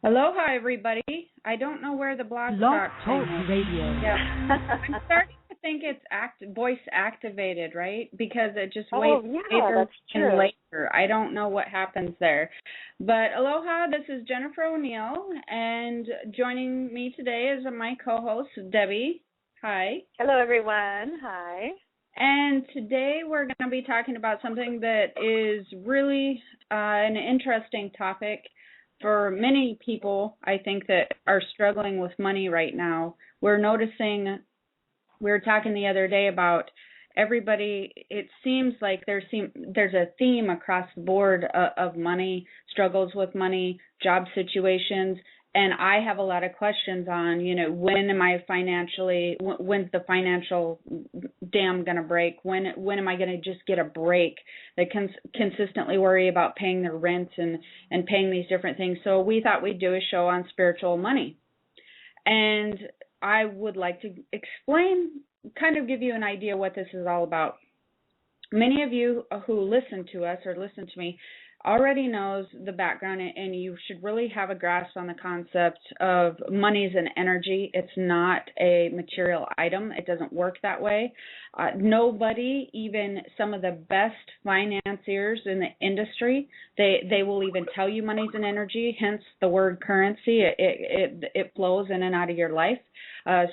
Aloha, everybody. I don't know where the blog Blog talk Talk thing is. Radio. Yeah. I'm starting to think it's voice activated, right? Because it just waits yeah, later that's and true. later. I don't know what happens there. But aloha, this is Jennifer O'Neill, and joining me today is my co-host, Debbie. Hi. Hello, everyone. Hi. And today we're going to be talking about something that is really an interesting topic for many people, I think, that are struggling with money right now. We're noticing, we were talking the other day about everybody, it seems like there's a theme across the board of money, struggles with money, job situations. And I have a lot of questions on, when's the financial dam going to break? When am I going to just get a break? They consistently worry about paying their rent and paying these different things. So we thought we'd do a show on spiritual money. And I would like to explain, kind of give you an idea what this is all about. Many of you who listen to us or listen to me already knows the background, and you should really have a grasp on the concept of money as an energy. It's not a material item. It doesn't work that way. Nobody, even some of the best financiers in the industry, they will even tell you money's an energy, hence the word currency. It flows in and out of your life.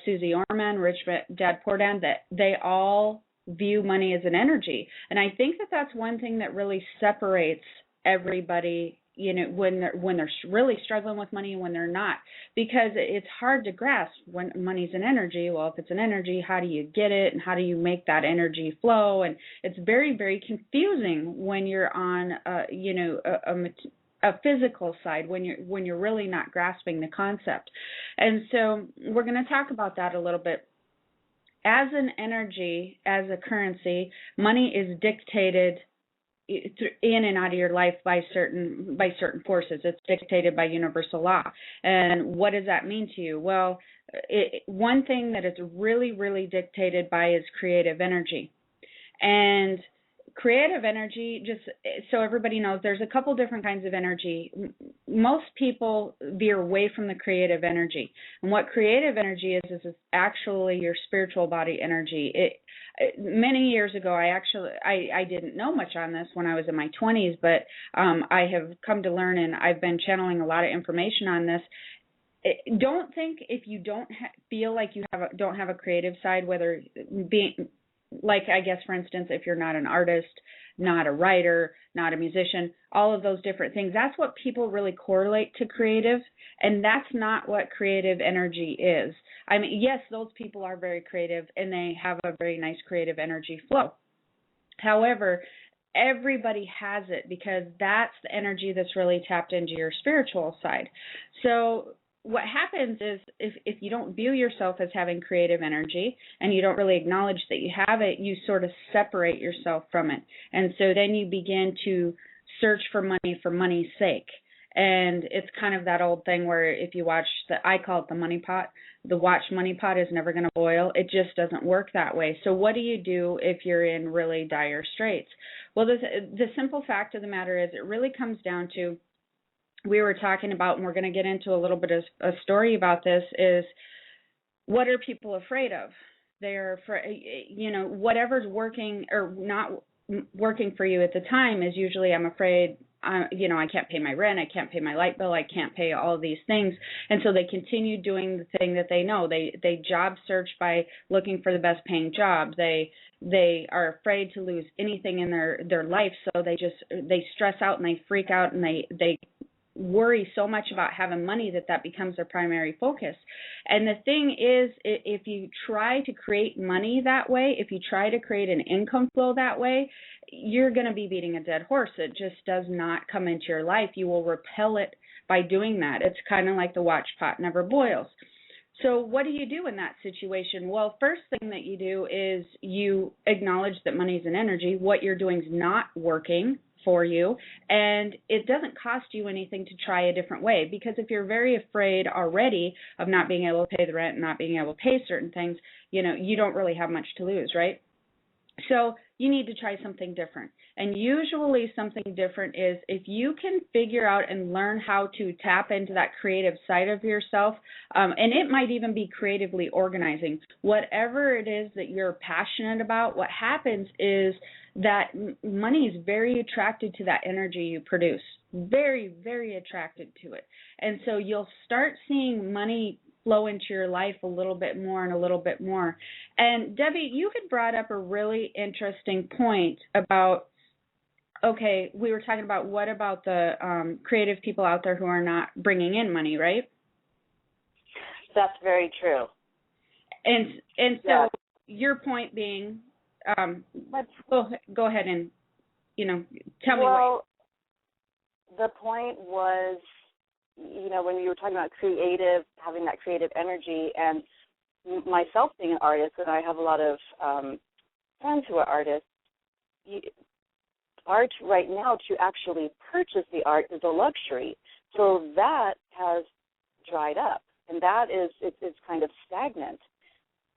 Susie Orman, Rich Dad Poor Dad, that they all view money as an energy. And I think that that's one thing that really separates everybody, when they're really struggling with money and when they're not, because it's hard to grasp when money's an energy. Well, if it's an energy, how do you get it and how do you make that energy flow? And it's very, very confusing when you're on a physical side, when you're really not grasping the concept. And so we're going to talk about that a little bit. As an energy, as a currency, money is dictated in and out of your life by certain forces. It's dictated by universal law. And what does that mean to you? Well, one thing that it's really, really dictated by is creative energy. And creative energy, just so everybody knows, there's a couple different kinds of energy. Most people veer away from the creative energy. And what creative energy is actually your spiritual body energy. Many years ago, I didn't know much on this when I was in my 20s, but I have come to learn, and I've been channeling a lot of information on this. Don't think if you don't feel like you don't have a creative side, whether being like, I guess, for instance, if you're not an artist, not a writer, not a musician, all of those different things, that's what people really correlate to creative, and that's not what creative energy is. I mean, yes, those people are very creative, and they have a very nice creative energy flow. However, everybody has it because that's the energy that's really tapped into your spiritual side. So what happens is if you don't view yourself as having creative energy and you don't really acknowledge that you have it, you sort of separate yourself from it. And so then you begin to search for money's sake. And it's kind of that old thing where if you watch I call it the money pot, the watch money pot is never going to boil. It just doesn't work that way. So what do you do if you're in really dire straits? Well, the simple fact of the matter is it really comes down to, we were talking about, and we're going to get into a little bit of a story about this, is what are people afraid of? They're afraid, whatever's working or not working for you at the time is usually, I'm afraid, I can't pay my rent, I can't pay my light bill, I can't pay all of these things. And so they continue doing the thing that they know. They job search by looking for the best paying job. They are afraid to lose anything in their life, so they stress out and they freak out and they worry so much about having money that becomes their primary focus. And the thing is, if you try to create money that way, if you try to create an income flow that way, you're going to be beating a dead horse. It just does not come into your life. You will repel it by doing that. It's kind of like the watch pot never boils. So what do you do in that situation? Well, first thing that you do is you acknowledge that money is an energy. What you're doing is not working for you, and it doesn't cost you anything to try a different way, because if you're very afraid already of not being able to pay the rent and not being able to pay certain things, you don't really have much to lose, right? So you need to try something different. And usually something different is if you can figure out and learn how to tap into that creative side of yourself, and it might even be creatively organizing, whatever it is that you're passionate about, what happens is that money is very attracted to that energy you produce, very, very attracted to it. And so you'll start seeing money flow into your life a little bit more and a little bit more. And Debbie, you had brought up a really interesting point about, okay, we were talking about what about the creative people out there who are not bringing in money, right? That's very true. And so your point being, go ahead and, tell me what. Well, the point was, when you were talking about creative, having that creative energy, and myself being an artist, and I have a lot of friends who are artists, art right now, to actually purchase the art is a luxury. So that has dried up, and that is, it's kind of stagnant.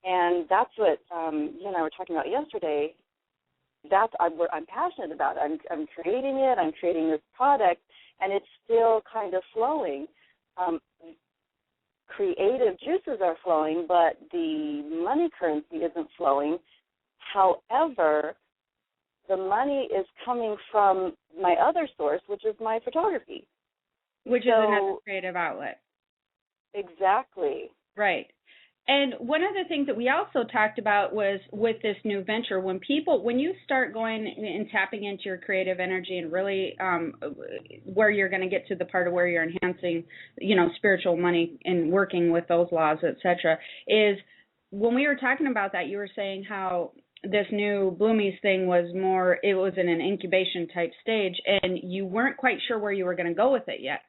And that's what you and I were talking about yesterday. That's what I'm passionate about. I'm creating it. I'm creating this product, and it's still kind of flowing. Creative juices are flowing, but the money currency isn't flowing. However, the money is coming from my other source, which is my photography. Which is another creative outlet. Exactly. Right. And one of the things that we also talked about was with this new venture, when you start going and tapping into your creative energy and really where you're going to get to the part of where you're enhancing, spiritual money and working with those laws, et cetera, is when we were talking about that, you were saying how this new Bloomies thing was it was in an incubation type stage, and you weren't quite sure where you were going to go with it yet.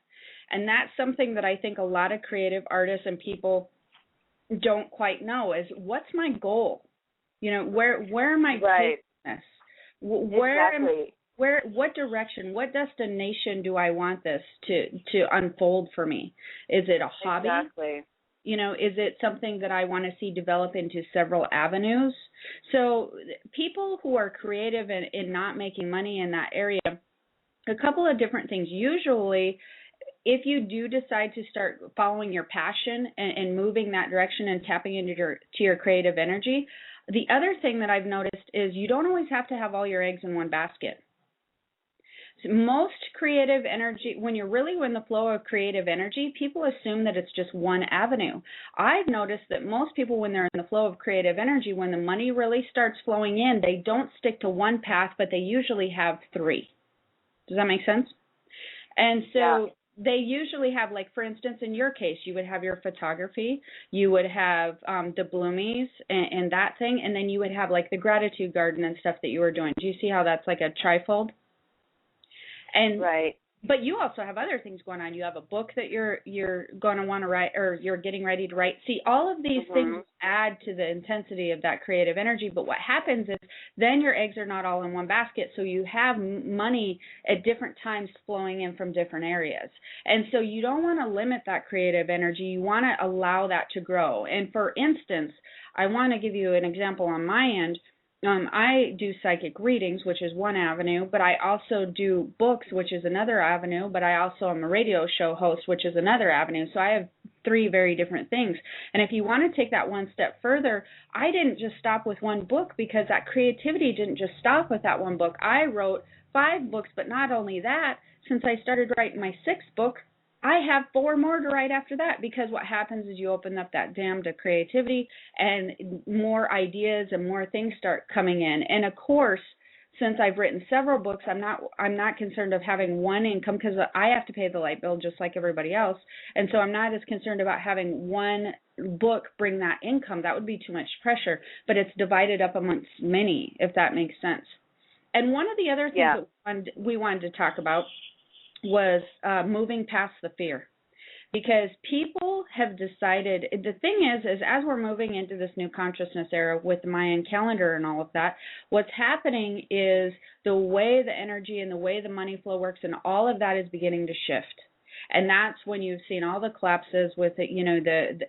And that's something that I think a lot of creative artists and people don't quite know is, what's my goal? Where am I taking this? Exactly. What direction, what destination do I want this to unfold for me? Is it a hobby? Exactly. Is it something that I want to see develop into several avenues? So people who are creative and not making money in that area, a couple of different things. Usually, if you do decide to start following your passion and moving that direction and tapping into your creative energy, the other thing that I've noticed is you don't always have to have all your eggs in one basket. So most creative energy, when you're really in the flow of creative energy, people assume that it's just one avenue. I've noticed that most people, when they're in the flow of creative energy, when the money really starts flowing in, they don't stick to one path, but they usually have three. Does that make sense? And so they usually have, like, for instance, in your case, you would have your photography, you would have the Bloomies and that thing, and then you would have, like, the gratitude garden and stuff that you were doing. Do you see how that's like a trifold? And right. But you also have other things going on. You have a book that you're going to want to write, or you're getting ready to write. See, all of these things add to the intensity of that creative energy. But what happens is then your eggs are not all in one basket, so you have money at different times flowing in from different areas. And so you don't want to limit that creative energy. You want to allow that to grow. And for instance, I want to give you an example on my end. I do psychic readings, which is one avenue, but I also do books, which is another avenue, but I also am a radio show host, which is another avenue. So I have three very different things. And if you want to take that one step further, I didn't just stop with one book, because that creativity didn't just stop with that one book. I wrote 5 books, but not only that, since I started writing my 6th book, I have 4 more to write after that, because what happens is you open up that dam to creativity and more ideas and more things start coming in. And of course, since I've written several books, I'm not concerned of having one income, because I have to pay the light bill just like everybody else. And so I'm not as concerned about having one book bring that income. That would be too much pressure, but it's divided up amongst many, if that makes sense. And one of the other things that we wanted to talk about was moving past the fear, because people have decided, the thing is as we're moving into this new consciousness era with the Mayan calendar and all of that, what's happening is the way the energy and the way the money flow works and all of that is beginning to shift. And that's when you've seen all the collapses with it,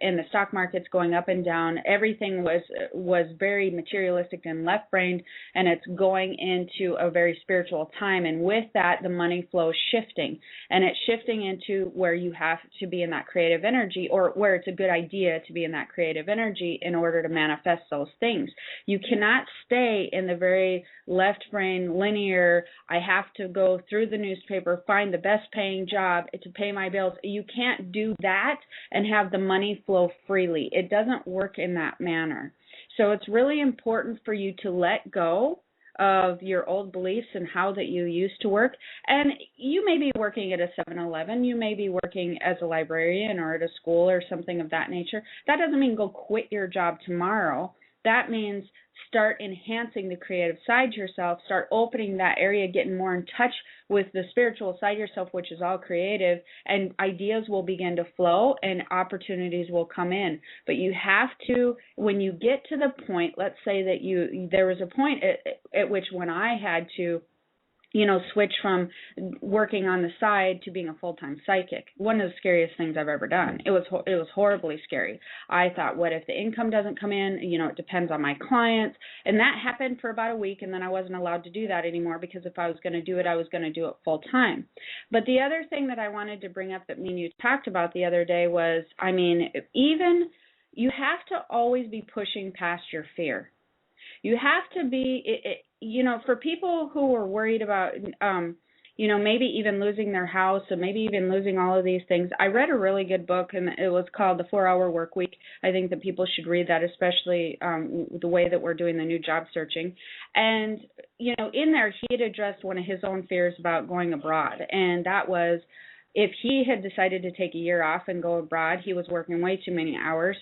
and the stock market's going up and down. Everything was very materialistic and left-brained, and it's going into a very spiritual time. And with that, the money flow is shifting, and it's shifting into where you have to be in that creative energy, or where it's a good idea to be in that creative energy in order to manifest those things. You cannot stay in the very left brain, linear, I have to go through the newspaper, find the best paying job to pay my bills. You can't do that and have the money flow freely. It doesn't work in that manner. So it's really important for you to let go of your old beliefs and how that you used to work. And you may be working at a 7-Eleven, you may be working as a librarian or at a school or something of that nature. That doesn't mean go quit your job tomorrow. That means start enhancing the creative side to yourself, start opening that area, getting more in touch with the spiritual side of yourself, which is all creative, and ideas will begin to flow and opportunities will come in. But you have to, when you get to the point, let's say that there was a point at which when I had to switch from working on the side to being a full-time psychic. One of the scariest things I've ever done. It was horribly scary. I thought, what if the income doesn't come in? It depends on my clients. And that happened for about a week, and then I wasn't allowed to do that anymore, because if I was going to do it, I was going to do it full-time. But the other thing that I wanted to bring up that me and you talked about the other day was, even you have to always be pushing past your fear. You have to be, for people who are worried about, maybe even losing their house and maybe even losing all of these things. I read a really good book, and it was called The 4-Hour Workweek. I think that people should read that, especially the way that we're doing the new job searching. And, in there, he had addressed one of his own fears about going abroad, and that was if he had decided to take a year off and go abroad, he was working way too many hours.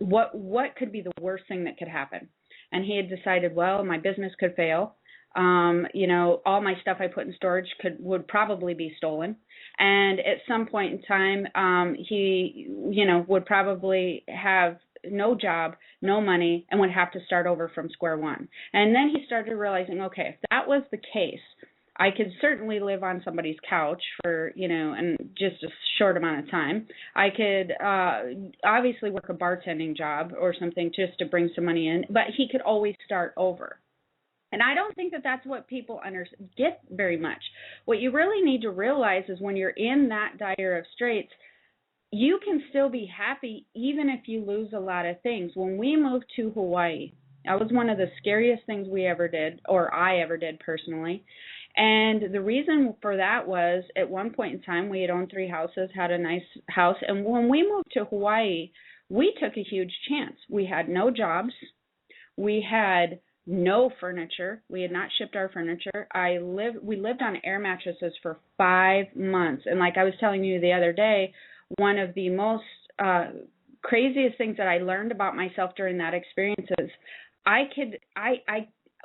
What could be the worst thing that could happen? And he had decided, well, my business could fail. All my stuff I put in storage would probably be stolen. And at some point in time, he, would probably have no job, no money, and would have to start over from square one. And then he started realizing, okay, if that was the case, I could certainly live on somebody's couch for, and just a short amount of time. I could obviously work a bartending job or something just to bring some money in, but he could always start over. And I don't think that that's what people get very much. What you really need to realize is when you're in that dire of straits, you can still be happy even if you lose a lot of things. When we moved to Hawaii, that was one of the scariest things we ever did, or I ever did personally. And the reason for that was at one point in time, we had owned 3 houses, had a nice house. And when we moved to Hawaii, we took a huge chance. We had no jobs. We had no furniture. We had not shipped our furniture. We lived on air mattresses for 5 months. And like I was telling you the other day, one of the most craziest things that I learned about myself during that experience is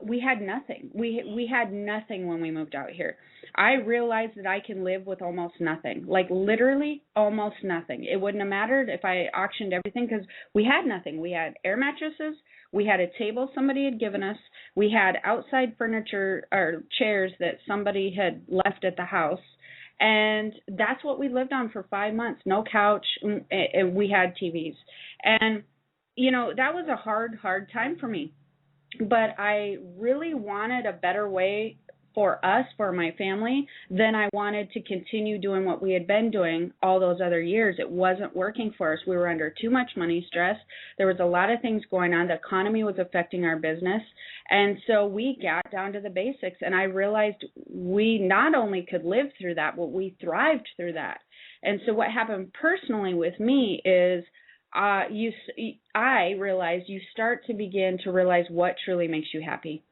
we had nothing. We had nothing when we moved out here. I realized that I can live with almost nothing, like literally almost nothing. It wouldn't have mattered if I auctioned everything because we had nothing. We had air mattresses. We had a table somebody had given us. We had outside furniture or chairs that somebody had left at the house. And that's what we lived on for 5 months. No couch. And we had TVs. And, that was a hard time for me. But I really wanted a better way for us, for my family, then I wanted to continue doing what we had been doing all those other years. It wasn't working for us. We were under too much money stress. There was a lot of things going on. The economy was affecting our business. And so we got down to the basics. And I realized we not only could live through that, but we thrived through that. And so what happened personally with me is I realized you start to begin to realize what truly makes you happy.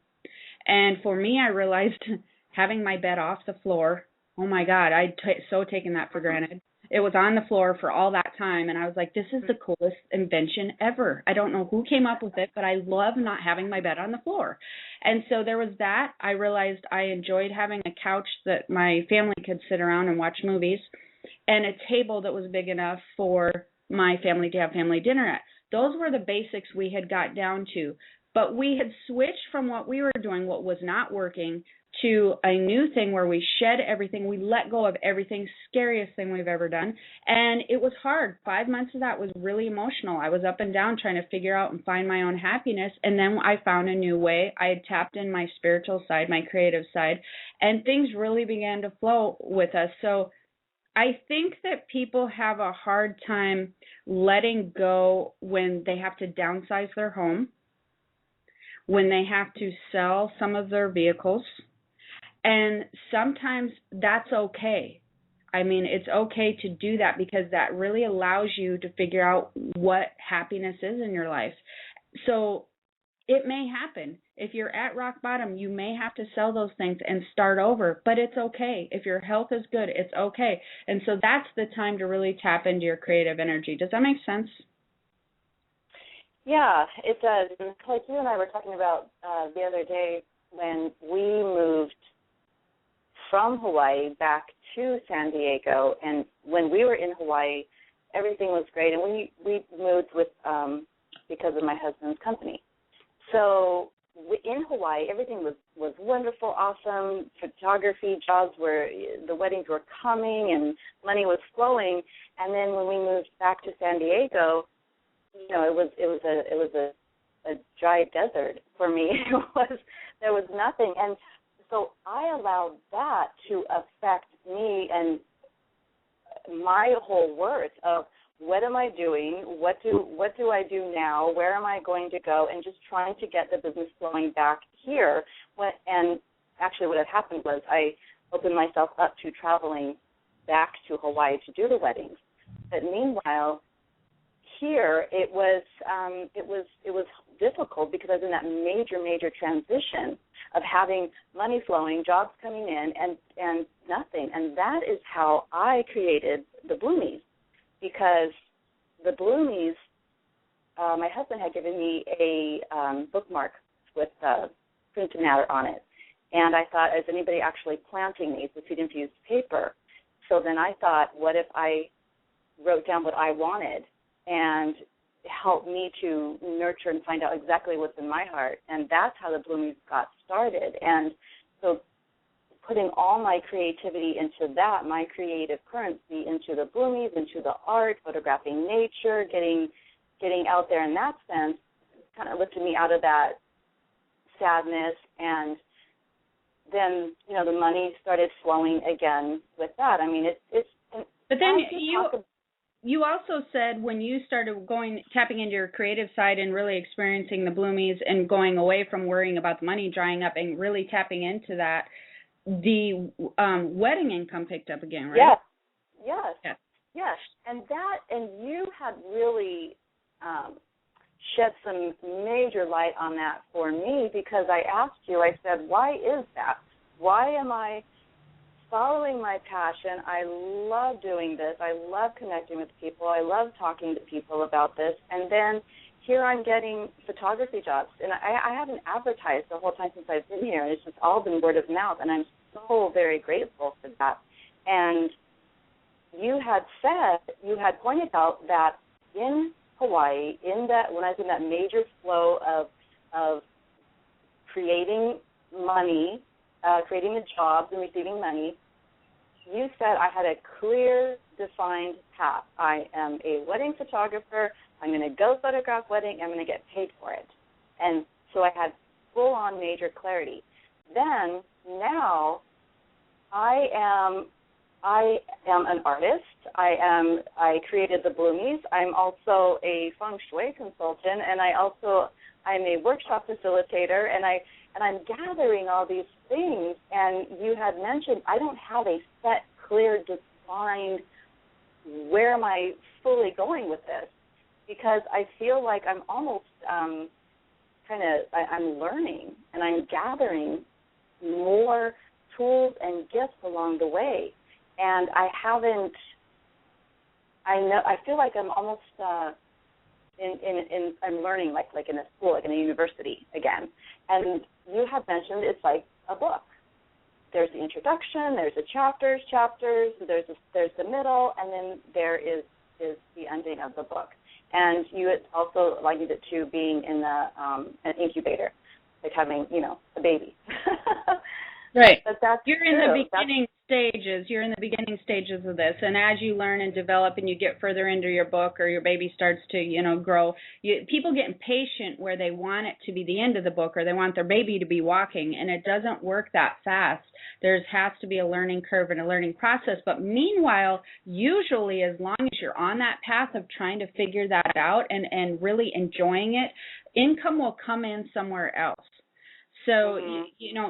And for me, I realized having my bed off the floor, oh my God, I'd so taken that for granted. It was on the floor for all that time, and I was like, this is the coolest invention ever. I don't know who came up with it, but I love not having my bed on the floor. And so there was that. I realized I enjoyed having a couch that my family could sit around and watch movies, and a table that was big enough for my family to have family dinner at. Those were the basics we had got down to. But we had switched from what we were doing, what was not working, to a new thing where we shed everything, we let go of everything, scariest thing we've ever done. And it was hard. 5 months of that was really emotional. I was up and down trying to figure out and find my own happiness. And then I found a new way. I had tapped in my spiritual side, my creative side, and things really began to flow with us. So I think that people have a hard time letting go when they have to downsize their home, when they have to sell some of their vehicles. And sometimes that's okay. I mean, it's okay to do that because that really allows you to figure out what happiness is in your life. So it may happen. If you're at rock bottom, you may have to sell those things and start over, but it's okay. If your health is good, it's okay. And so that's the time to really tap into your creative energy. Does that make sense? Yeah, it does. And like you and I were talking about the other day when we moved from Hawaii back to San Diego, and when we were in Hawaii, everything was great, and we moved with because of my husband's company. So in Hawaii, everything was wonderful, awesome. Photography jobs were, the weddings were coming, and money was flowing. And then when we moved back to San Diego, you know, it was a dry desert for me. There was nothing, and so I allowed that to affect me and my whole worth of what am I doing, what do I do now, where am I going to go, and just trying to get the business flowing back here. And actually what had happened was I opened myself up to traveling back to Hawaii to do the weddings. But meanwhile, here it was difficult because I was in that major transition of having money flowing, jobs coming in, and nothing. And that is how I created the Bloomies, because the Bloomies, my husband had given me a bookmark with printed matter on it. And I thought, is anybody actually planting these with seed-infused paper? So then I thought, what if I wrote down what I wanted and help me to nurture and find out exactly what's in my heart. And that's how the Bloomies got started. And so putting all my creativity into that, my creative currency into the Bloomies, into the art, photographing nature, getting out there in that sense, kind of lifted me out of that sadness. And then, you know, the money started flowing again with that. I mean, it's but then you also said when you started tapping into your creative side and really experiencing the Bloomies and going away from worrying about the money drying up and really tapping into that, the wedding income picked up again, right? Yes. And you had really shed some major light on that for me, because I asked you, I said, why is that? Why am I following my passion? I love doing this. I love connecting with people. I love talking to people about this. And then here I'm getting photography jobs. And I haven't advertised the whole time since I've been here. It's just all been word of mouth. And I'm so very grateful for that. And you had pointed out that in Hawaii, when I was in that major flow of creating money, creating the jobs and receiving money, you said I had a clear, defined path. I am a wedding photographer. I'm going to go photograph wedding. I'm going to get paid for it. And so I had full-on major clarity. Then, now, I am an artist. I created the Bloomies. I'm also a feng shui consultant, and I'm a workshop facilitator, and I'm gathering all these things. And you had mentioned I don't have a set, clear, defined where am I fully going with this, because I feel like I'm almost I'm learning and I'm gathering more tools and gifts along the way. And I feel like I'm almost I'm learning like in a school, like in a university again. And you have mentioned it's like a book. There's the introduction, there's the chapters, there's the middle, and then there is the ending of the book. And you had also likened it to being in an incubator, like having, a baby. Right. But that's You're in true. the beginning stages. You're in the beginning stages of this, and as you learn and develop, and you get further into your book, or your baby starts to, grow, people get impatient where they want it to be the end of the book, or they want their baby to be walking, and it doesn't work that fast. There has to be a learning curve and a learning process. But meanwhile, usually, as long as you're on that path of trying to figure that out and really enjoying it, income will come in somewhere else. So,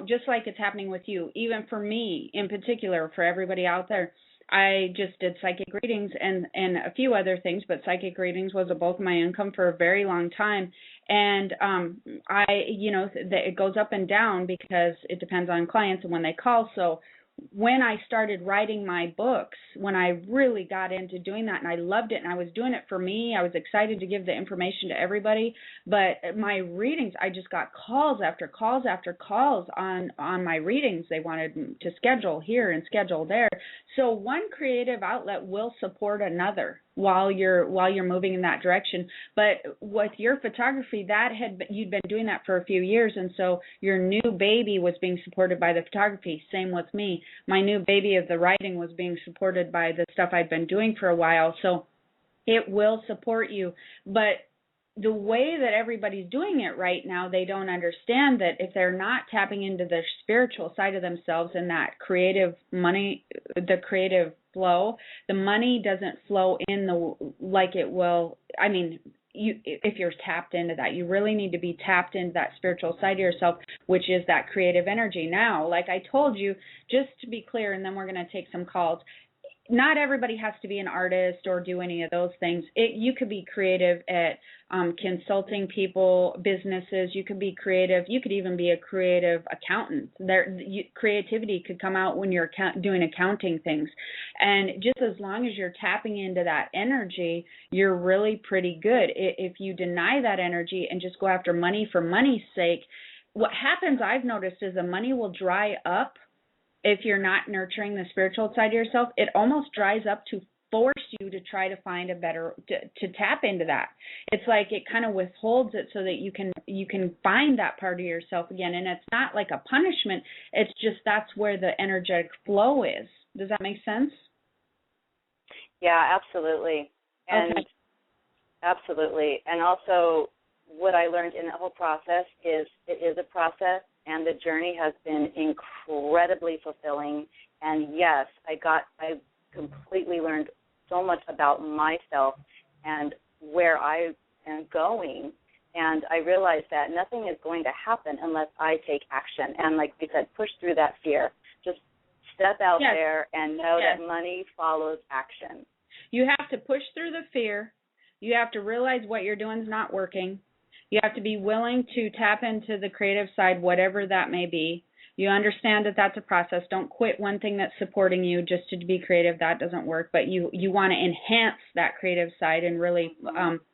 just like it's happening with you, even for me in particular, for everybody out there, I just did psychic readings and a few other things, but psychic readings was a bulk of my income for a very long time. And it goes up and down because it depends on clients and when they call. So when I started writing my books, when I really got into doing that, and I loved it, and I was doing it for me, I was excited to give the information to everybody, but my readings, I just got calls after calls after calls on my readings. They wanted to schedule here and schedule there. So one creative outlet will support another while you're moving in that direction. But with your photography, you'd been doing that for a few years, and so your new baby was being supported by the photography. Same with me. My new baby of the writing was being supported by the stuff I'd been doing for a while. So it will support you. But the way that everybody's doing it right now, they don't understand that if they're not tapping into the spiritual side of themselves and that creative money, the creative flow, the money doesn't flow in like it will. I mean, if you're tapped into that, you really need to be tapped into that spiritual side of yourself, which is that creative energy. Now, like I told you, just to be clear, and then we're going to take some calls, not everybody has to be an artist or do any of those things. You could be creative at consulting people, businesses. You could be creative. You could even be a creative accountant. Creativity could come out when you're doing accounting things. And just as long as you're tapping into that energy, you're really pretty good. If you deny that energy and just go after money for money's sake, what happens, I've noticed, is the money will dry up. If you're not nurturing the spiritual side of yourself, it almost dries up to force you to try to find a better, to tap into that. It's like it kind of withholds it so that you can find that part of yourself again. And it's not like a punishment. It's just that's where the energetic flow is. Does that make sense? Yeah, absolutely. And okay. Absolutely. And also what I learned in the whole process is it is a process, and the journey has been incredibly fulfilling. And yes, I completely learned so much about myself and where I am going. And I realized that nothing is going to happen unless I take action. And like we said, push through that fear. Just step out yes. there and know yes. that money follows action. You have to push through the fear. You have to realize what you're doing is not working. You have to be willing to tap into the creative side, whatever that may be. You understand that that's a process. Don't quit one thing that's supporting you just to be creative. That doesn't work. But you want to enhance that creative side and really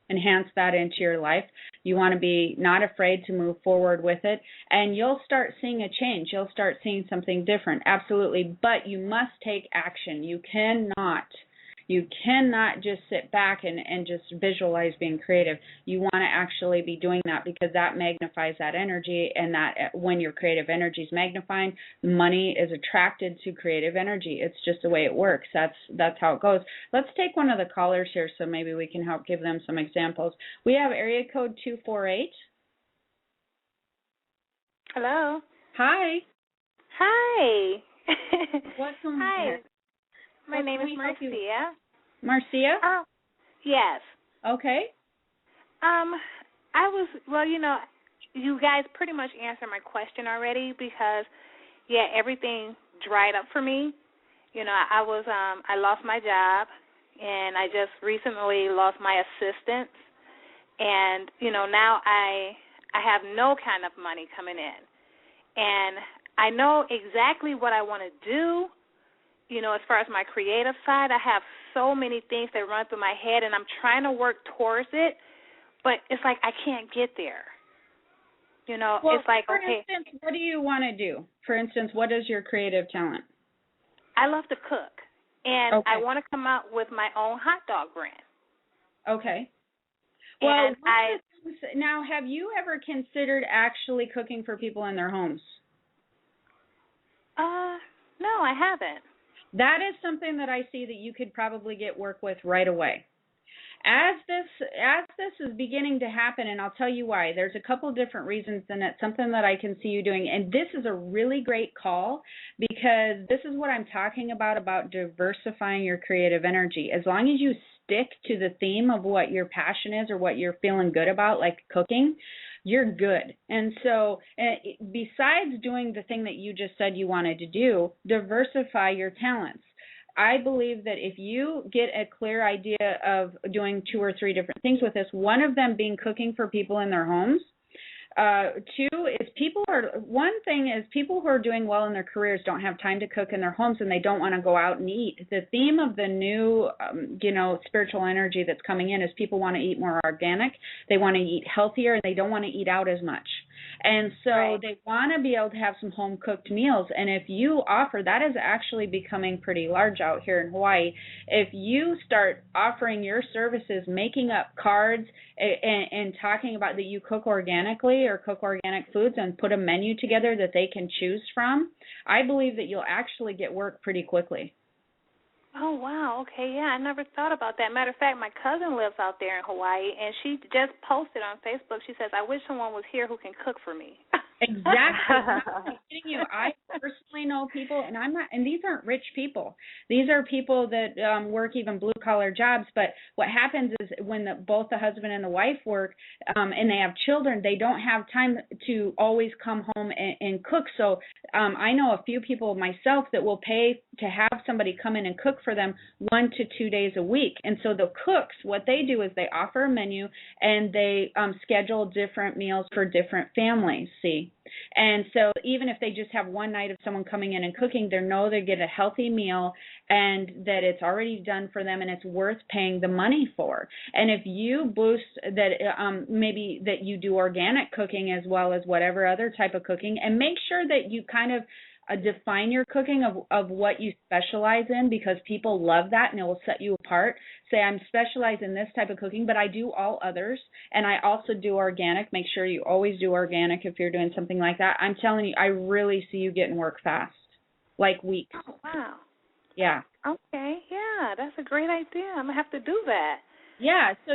enhance that into your life. You want to be not afraid to move forward with it. And you'll start seeing a change. You'll start seeing something different. Absolutely. But you must take action. You cannot just sit back and just visualize being creative. You want to actually be doing that, because that magnifies that energy, and that when your creative energy is magnifying, money is attracted to creative energy. It's just the way it works. That's how it goes. Let's take one of the callers here so maybe we can help give them some examples. We have area code 248. Hello. Hi. Hi. Welcome. Hi. My name is Marcia. Marcia? Yes. Okay. You guys pretty much answered my question already, because, everything dried up for me. I lost my job, and I just recently lost my assistant, and, now I have no kind of money coming in. And I know exactly what I want to do. As far as my creative side, I have so many things that run through my head, and I'm trying to work towards it, but it's like I can't get there. Well, it's like, for okay. instance, what do you want to do? For instance, what is your creative talent? I love to cook, and okay. I want to come out with my own hot dog brand. Okay. Well, now, have you ever considered actually cooking for people in their homes? No, I haven't. That is something that I see that you could probably get work with right away. As this is beginning to happen, and I'll tell you why. There's a couple different reasons, and it's something that I can see you doing. And this is a really great call because this is what I'm talking about diversifying your creative energy. As long as you stick to the theme of what your passion is or what you're feeling good about, like cooking, you're good. And so besides doing the thing that you just said you wanted to do, diversify your talents. I believe that if you get a clear idea of doing 2 or 3 different things with this, one of them being cooking for people in their homes. 2 is one thing is people who are doing well in their careers don't have time to cook in their homes and they don't want to go out and eat. The theme of the new, spiritual energy that's coming in is people want to eat more organic. They want to eat healthier and they don't want to eat out as much. And so They want to be able to have some home cooked meals. And if you offer, that is actually becoming pretty large out here in Hawaii. If you start offering your services, making up cards and talking about that you cook organically or cook organic foods and put a menu together that they can choose from, I believe that you'll actually get work pretty quickly. Oh, wow. Okay, yeah, I never thought about that. Matter of fact, my cousin lives out there in Hawaii, and she just posted on Facebook. She says, I wish someone was here who can cook for me. Exactly. I'm not kidding you. I personally know people, and these aren't rich people. These are people that work even blue-collar jobs, but what happens is when both the husband and the wife work and they have children, they don't have time to always come home and cook. So I know a few people myself that will pay to have somebody come in and cook for them 1 to 2 days a week. And so the cooks, what they do is they offer a menu and they schedule different meals for different families, see. And so even if they just have one night of someone coming in and cooking, they know they get a healthy meal and that it's already done for them and it's worth paying the money for. And if you boost that, maybe that you do organic cooking as well as whatever other type of cooking, and make sure that you kind of define your cooking of what you specialize in, because people love that and it will set you apart. Say, I'm specialized in this type of cooking, but I do all others, and I also do organic. Make sure you always do organic if you're doing something like that. I'm telling you, I really see you getting work fast, like weeks. Oh, wow. Yeah. Okay, yeah, that's a great idea. I'm going to have to do that. Yeah, so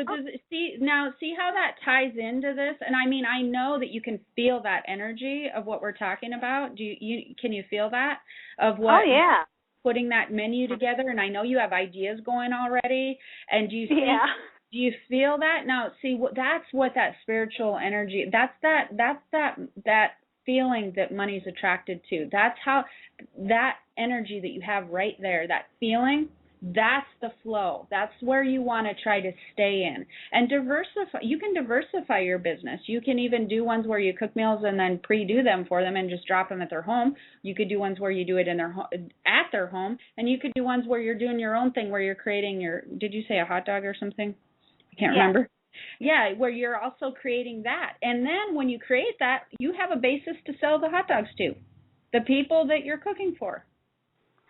see how that ties into this? And I mean, I know that you can feel that energy of what we're talking about. Can you feel that of what? Oh, yeah. Putting that menu together, and I know you have ideas going already. And do you feel that? Now, see, that's what that spiritual energy. That's that feeling that money's attracted to. That's how that energy that you have right there, that feeling. That's the flow. That's where you want to try to stay in. And diversify. You can diversify your business. You can even do ones where you cook meals and then pre-do them for them and just drop them at their home. You could do ones where you do it at their home, and you could do ones where you're doing your own thing, where you're creating did you say a hot dog or something? I can't remember. Yeah, where you're also creating that. And then when you create that, you have a basis to sell the hot dogs to, the people that you're cooking for.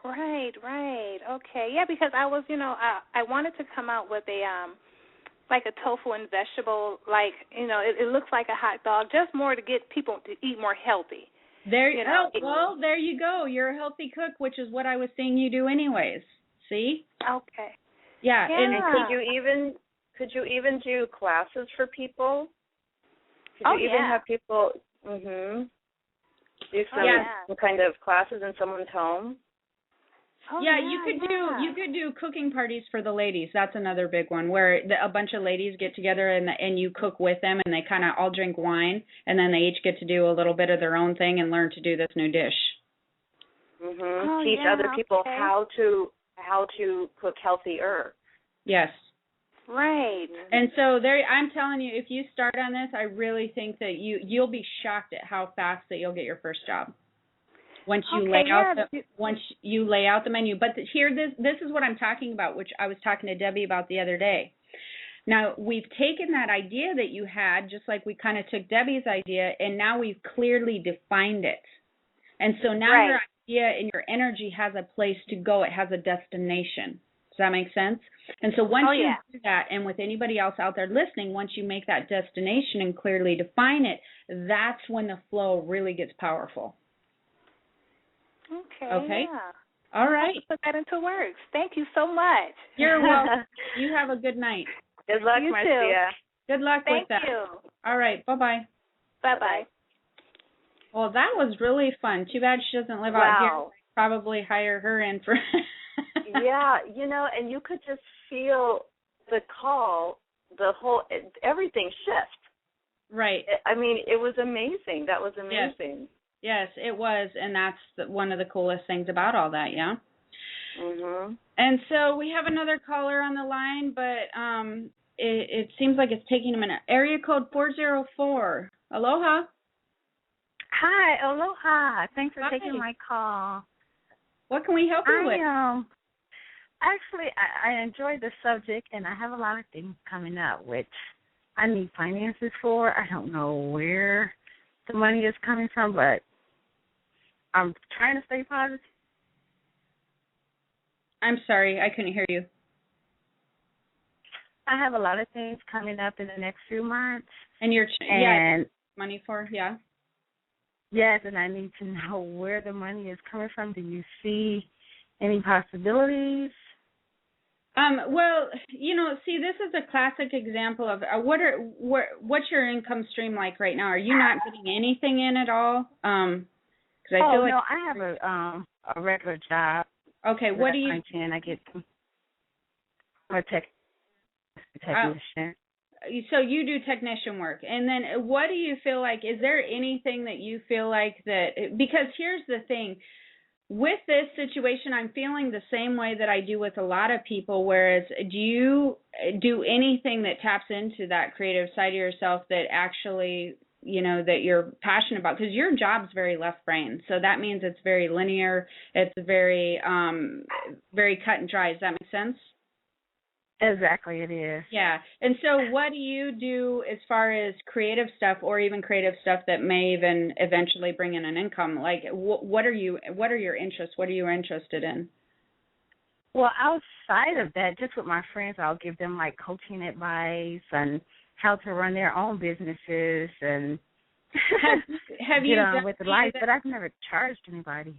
Right. Okay. Yeah, because I was, I wanted to come out with a like a tofu and vegetable, like, it looks like a hot dog, just more to get people to eat more healthy. There you go. Well, there you go. You're a healthy cook, which is what I was seeing you do anyways. See? Okay. Yeah. And could you even do classes for people? Could you even have people do some kind of classes in someone's home? Oh, yeah, you could do cooking parties for the ladies. That's another big one, where a bunch of ladies get together and you cook with them, and they kind of all drink wine, and then they each get to do a little bit of their own thing and learn to do this new dish. Teach other people how to cook healthier. Yes. Right. And so I'm telling you, if you start on this, I really think that you'll be shocked at how fast that you'll get your first job. Once you lay out the menu. But this is what I'm talking about, which I was talking to Debbie about the other day. Now, we've taken that idea that you had, just like we kind of took Debbie's idea, and now we've clearly defined it. And so now your idea and your energy has a place to go. It has a destination. Does that make sense? And so once you do that, and with anybody else out there listening, once you make that destination and clearly define it, that's when the flow really gets powerful. Okay? Yeah. All I'll right. have to put that into works. Thank you so much. You're welcome. You have a good night. Good luck, You Marcia. too. Good luck with Thank that. you. All right. Bye-bye. Bye-bye. Well, that was really fun. Too bad she doesn't live out here. Probably hire her in for. Yeah, and you could just feel the call, everything shift. Right. I mean, it was amazing. That was amazing. Yes, it was, and that's one of the coolest things about all that, yeah? Mhm. And so we have another caller on the line, but it seems like it's taking a minute. Area code 404. Aloha. Hi, aloha. Thanks for Hi. taking my call. What can we help you with? Actually, I enjoyed the subject, and I have a lot of things coming up, which I need finances for. I don't know where the money is coming from, but I'm trying to stay positive. I'm sorry, I couldn't hear you. I have a lot of things coming up in the next few months. And you're money for, yeah? Yes, and I need to know where the money is coming from. Do you see any possibilities? Well, see, this is a classic example of what's your income stream like right now? Are you not getting anything in at all? Because I feel like no, I have a regular job. Okay, what do you? I get a technician. So you do technician work, and then what do you feel like? Is there anything that you feel like that? Because here's the thing. With this situation, I'm feeling the same way that I do with a lot of people, whereas do you do anything that taps into that creative side of yourself that actually, that you're passionate about? Because your job's very left brain, so that means it's very linear, it's very, very cut and dry. Does that make sense? Exactly, it is. Yeah. And so what do you do as far as creative stuff, or even creative stuff that may even eventually bring in an income? Like what are your interests? What are you interested in? Well, outside of that, just with my friends, I'll give them like coaching advice and how to run their own businesses and have you get done on with the life, but I've never charged anybody.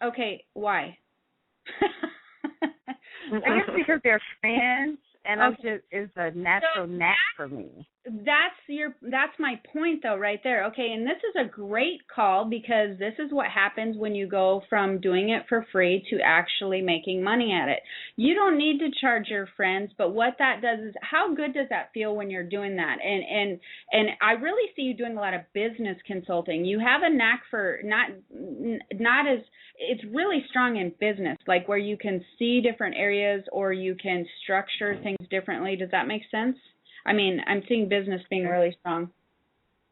Okay, why? I guess because they're friends, and it's a natural knack for me. That's my point though, right there. Okay, and this is a great call, because this is what happens when you go from doing it for free to actually making money at it. You don't need to charge your friends, but what that does is, how good does that feel when you're doing that? And I really see you doing a lot of business consulting. You have a knack for not as, it's really strong in business, like where you can see different areas or you can structure things differently. Does that make sense? I mean, I'm seeing business being really strong.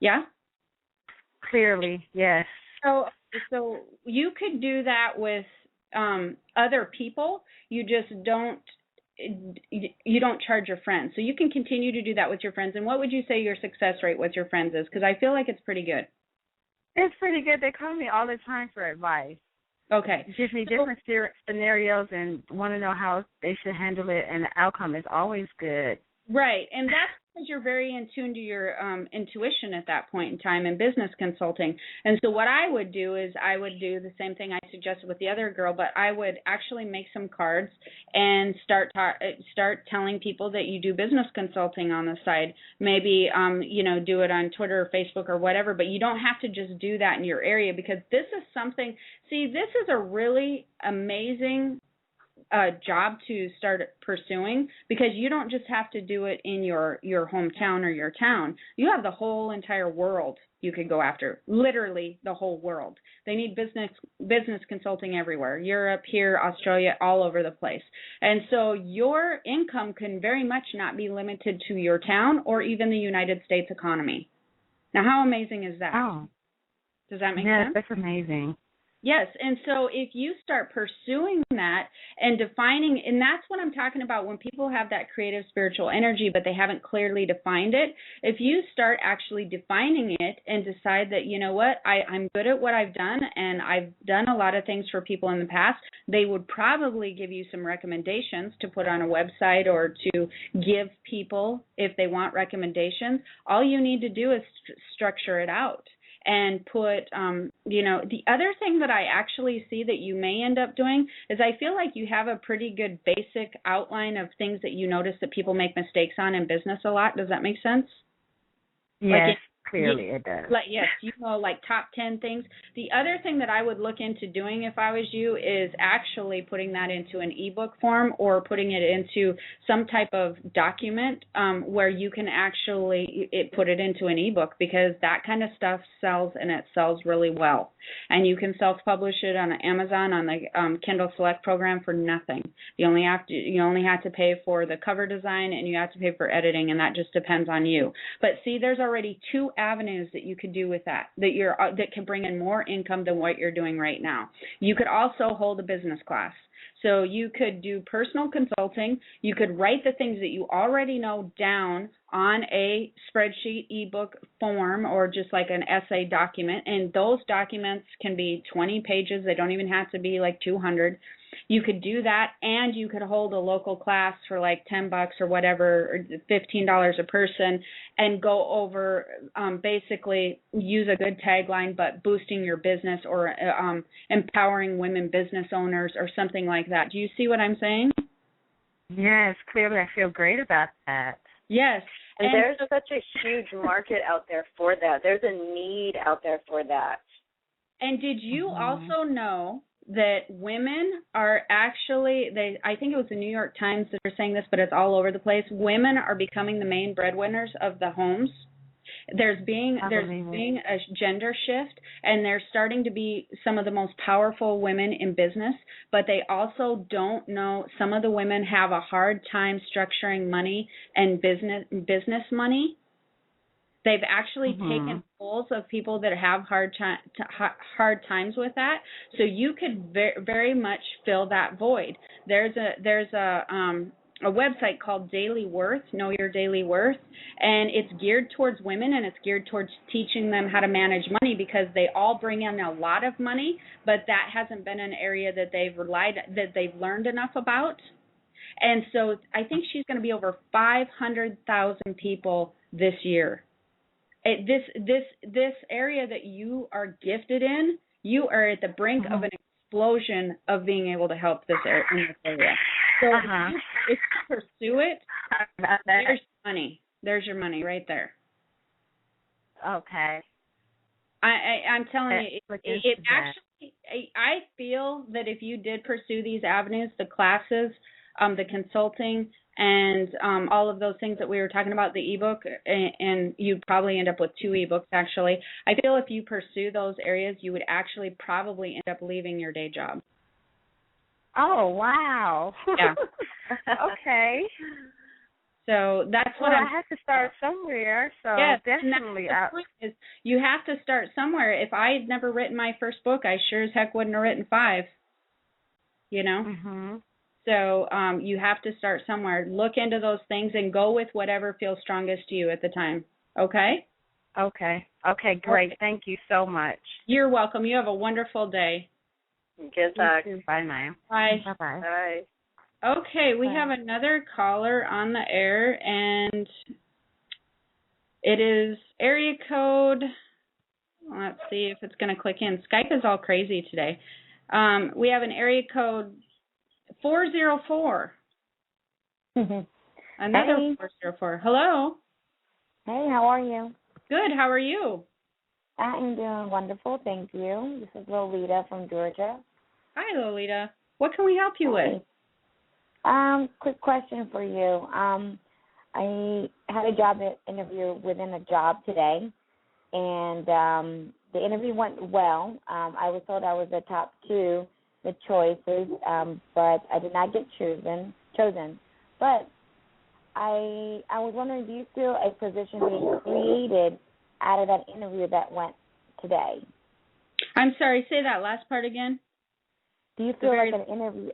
Yeah? Clearly, yes. So you could do that with other people. You just don't charge your friends. So you can continue to do that with your friends. And what would you say your success rate with your friends is? Because I feel like it's pretty good. It's pretty good. They call me all the time for advice. Okay. It gives me different scenarios and want to know how they should handle it, and the outcome is always good. Right, and that's because you're very in tune to your intuition at that point in time in business consulting. And so what I would do is I would do the same thing I suggested with the other girl, but I would actually make some cards and start telling people that you do business consulting on the side. Maybe do it on Twitter or Facebook or whatever, but you don't have to just do that in your area, because this is something. See, this is a really amazing job to start pursuing, because you don't just have to do it in your hometown or your town. You have the whole entire world you could go after, literally the whole world. They need business consulting everywhere, Europe, here, Australia, all over the place. And so your income can very much not be limited to your town or even the United States economy. Now, how amazing is that? Oh. Does that make sense? Yes, that's amazing. Yes, and so if you start pursuing that and defining, and that's what I'm talking about when people have that creative spiritual energy, but they haven't clearly defined it. If you start actually defining it and decide that, you know what, I'm good at what I've done, and I've done a lot of things for people in the past, they would probably give you some recommendations to put on a website or to give people if they want recommendations. All you need to do is structure it out. and put, the other thing that I actually see that you may end up doing is I feel like you have a pretty good basic outline of things that you notice that people make mistakes on in business a lot. Does that make sense? Yes, clearly it does. Yes, like top 10 things. The other thing that I would look into doing if I was you is actually putting that into an ebook form or putting it into some type of document where you can actually put it into an ebook, because that kind of stuff sells, and it sells really well. And you can self-publish it on Amazon on the Kindle Select program for nothing. You only have to pay for the cover design, and you have to pay for editing, and that just depends on you. But see, there's already 2 avenues that you could do with that can bring in more income than what you're doing right now. You could also hold a business class. So you could do personal consulting. You could write the things that you already know down on a spreadsheet, ebook form, or just like an essay document. And those documents can be 20 pages. They don't even have to be like 200. You could do that, and you could hold a local class for like $10 or whatever, or $15 a person, and go over basically use a good tagline, but boosting your business or empowering women business owners or something like that. Do you see what I'm saying? Yes, clearly I feel great about that. Yes. And there's such a huge market out there for that. There's a need out there for that. And did you also know that women are actually, I think it was the New York Times that are saying this, but it's all over the place, women are becoming the main breadwinners of the homes. There's being a gender shift, and there's starting to be some of the most powerful women in business, but they also don't know, some of the women have a hard time structuring money and business money. They've actually taken polls of people that have hard times with that. So you could very much fill that void. There's a website called Daily Worth, Know Your Daily Worth, and it's geared towards women, and it's geared towards teaching them how to manage money, because they all bring in a lot of money, but that hasn't been an area that they've learned enough about. And so I think she's going to be over 500,000 people this year. This area that you are gifted in, you are at the brink of an explosion of being able to help in this area. So if you pursue it, there's money. There's your money right there. Okay. I'm telling you, it actually, I feel that if you did pursue these avenues, the classes, the consulting, and all of those things that we were talking about, the ebook, and you'd probably end up with 2 ebooks actually. I feel if you pursue those areas, you would actually probably end up leaving your day job. Oh, wow. Yeah. Okay. So that's what I have to start somewhere. So yes, definitely. Is you have to start somewhere. If I had never written my first book, I sure as heck wouldn't have written 5. You know? So you have to start somewhere. Look into those things and go with whatever feels strongest to you at the time. Okay? Okay, great. Okay. Thank you so much. You're welcome. You have a wonderful day. Good luck. Bye, ma'am. Bye. Bye-bye. Bye. Okay, we have another caller on the air, and it is area code. Let's see if it's going to click in. Skype is all crazy today. We have an area code 404. Another 404. Hello. Hey, how are you? Good. How are you? I am doing wonderful, thank you. This is Lolita from Georgia. Hi, Lolita. What can we help you with? Quick question for you. I had a job interview within a job today, and the interview went well. I was told I was the top 2, the choices, but I did not get chosen. But I was wondering, do you feel a position being created out of that interview that went today? I'm sorry, say that last part again. Do you feel like an interview?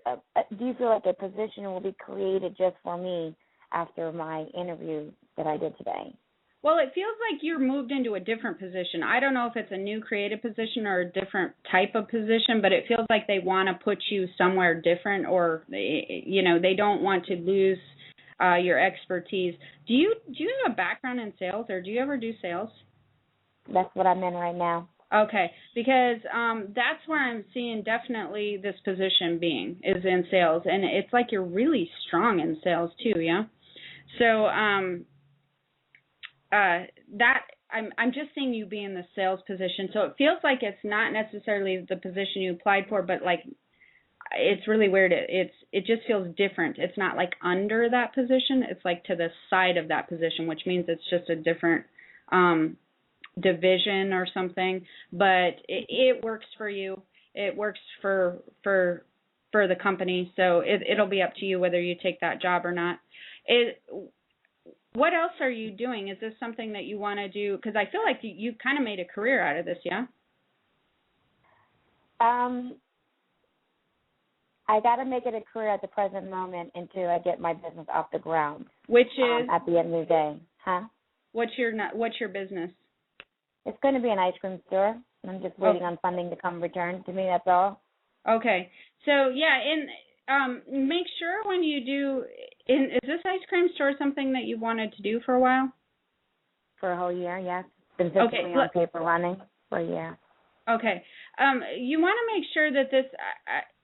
Do you feel like a position will be created just for me after my interview that I did today? Well, it feels like you're moved into a different position. I don't know if it's a new creative position or a different type of position, but it feels like they want to put you somewhere different, or they don't want to lose your expertise. Do you have a background in sales, or do you ever do sales? That's what I'm in right now. Okay, because that's where I'm seeing definitely this position being is in sales, and it's like you're really strong in sales too, yeah. So that I'm just seeing you be in the sales position. So it feels like it's not necessarily the position you applied for, but like it's really weird. It just feels different. It's not like under that position. It's like to the side of that position, which means it's just a different division or something, but it works for you. It works for the company, so it'll be up to you whether you take that job or not. What else are you doing? Is this something that you want to do? Because I feel like you kind of made a career out of this, yeah? I got to make it a career at the present moment until I get my business off the ground. Which is at the end of the day, huh? What's your business? It's going to be an ice cream store. I'm just waiting on funding to come return to me. That's all. Okay. So yeah, make sure when you do. Is this ice cream store something that you wanted to do for a while? For a whole year, yes. Been physically on paper running for a year. Okay. You want to make sure that this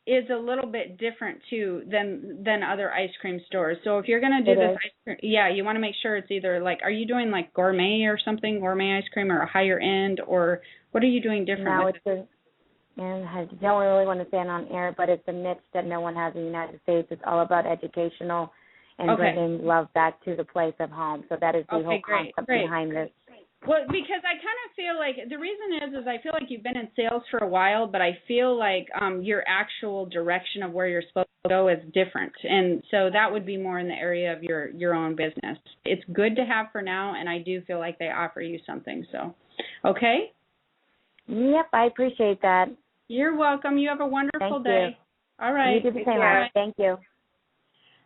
is a little bit different too than other ice cream stores. So if you're going to do this ice cream, yeah, you want to make sure it's either like, are you doing like gourmet or something, gourmet ice cream, or a higher end, or what are you doing different? And I don't really want to say it on air, but it's a niche that no one has in the United States. It's all about educational and bringing love back to the place of home. So that is the whole concept behind this. Well, because I kind of feel like the reason is I feel like you've been in sales for a while, but I feel like your actual direction of where you're supposed to go is different, and so that would be more in the area of your own business. It's good to have for now, and I do feel like they offer you something. So, okay. Yep, I appreciate that. You're welcome. You have a wonderful day. All right. You do the same, Ira. Thank you.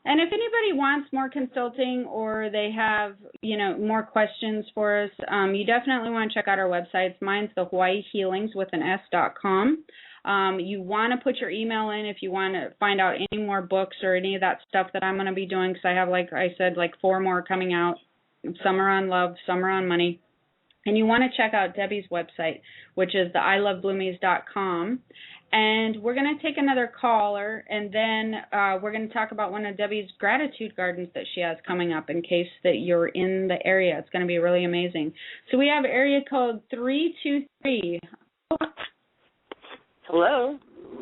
And if anybody wants more consulting or they have, more questions for us, you definitely want to check out our websites. Mine's the HawaiiHealings.com. You want to put your email in if you want to find out any more books or any of that stuff that I'm going to be doing, because I have, like I said, like 4 more coming out. Some are on love, some are on money. And you want to check out Debbie's website, which is the ilovebloomies.com. And we're going to take another caller, and then we're going to talk about one of Debbie's gratitude gardens that she has coming up in case that you're in the area. It's going to be really amazing. So we have area code 323. Hello.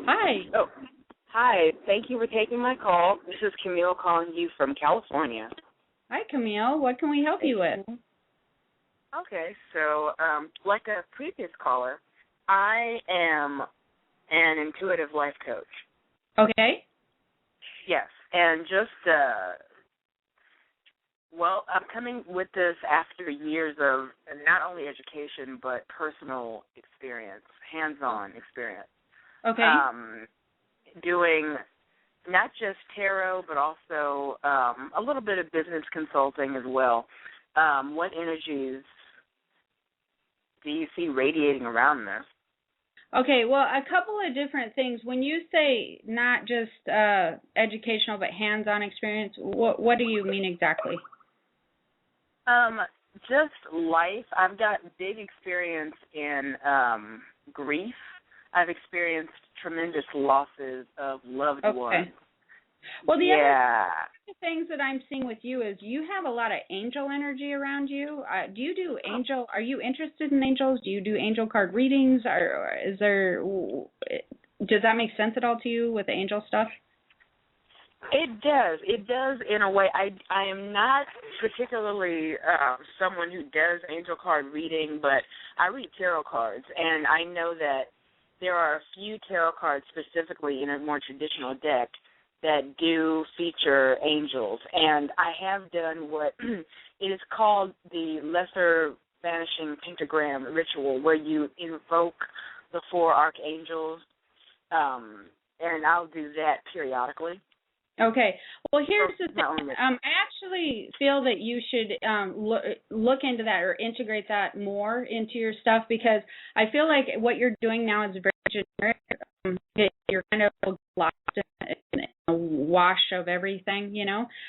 Hi. Oh, hi. Thank you for taking my call. This is Camille calling you from California. Hi, Camille. What can we help you with? Okay, so like a previous caller, I am an intuitive life coach. Okay. Yes, and just, I'm coming with this after years of not only education but personal experience, hands-on experience. Okay. Doing not just tarot but also a little bit of business consulting as well. What energies do you see radiating around this? Okay, well, a couple of different things. When you say not just educational but hands-on experience, what do you mean exactly? Just life. I've got big experience in grief. I've experienced tremendous losses of loved ones. Well, the other things that I'm seeing with you is you have a lot of angel energy around you. Do you do angel? Are you interested in angels? Do you do angel card readings? Or does that make sense at all to you with the angel stuff? It does. It does in a way. I am not particularly someone who does angel card reading, but I read tarot cards, and I know that there are a few tarot cards specifically in a more traditional deck that do feature angels, and I have done what it is called the Lesser Vanishing Pentagram ritual, where you invoke the 4 archangels, and I'll do that periodically. Okay. Well, here's the thing. I actually feel that you should look into that or integrate that more into your stuff, because I feel like what you're doing now is very generic. You're kind of lost in a wash of everything,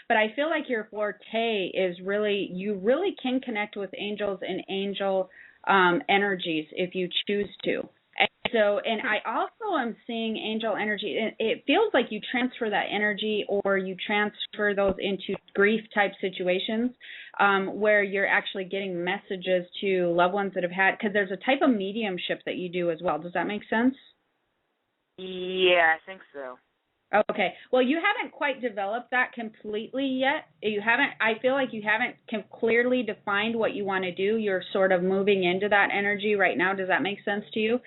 But I feel like your forte is you really can connect with angels and angel energies if you choose to. And I also am seeing angel energy. It feels like you transfer that energy, or you transfer those into grief type situations, where you're actually getting messages to loved ones that have had, because there's a type of mediumship that you do as well. Does that make sense? Yeah, I think so. Okay. Well, you haven't quite developed that completely yet. I feel like you haven't clearly defined what you want to do. You're sort of moving into that energy right now. Does that make sense to you?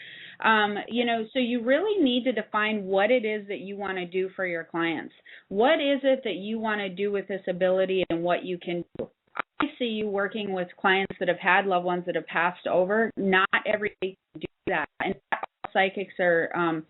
So you really need to define what it is that you want to do for your clients. What is it that you want to do with this ability and what you can do? I see you working with clients that have had loved ones that have passed over. Not everybody can do that. And all psychics are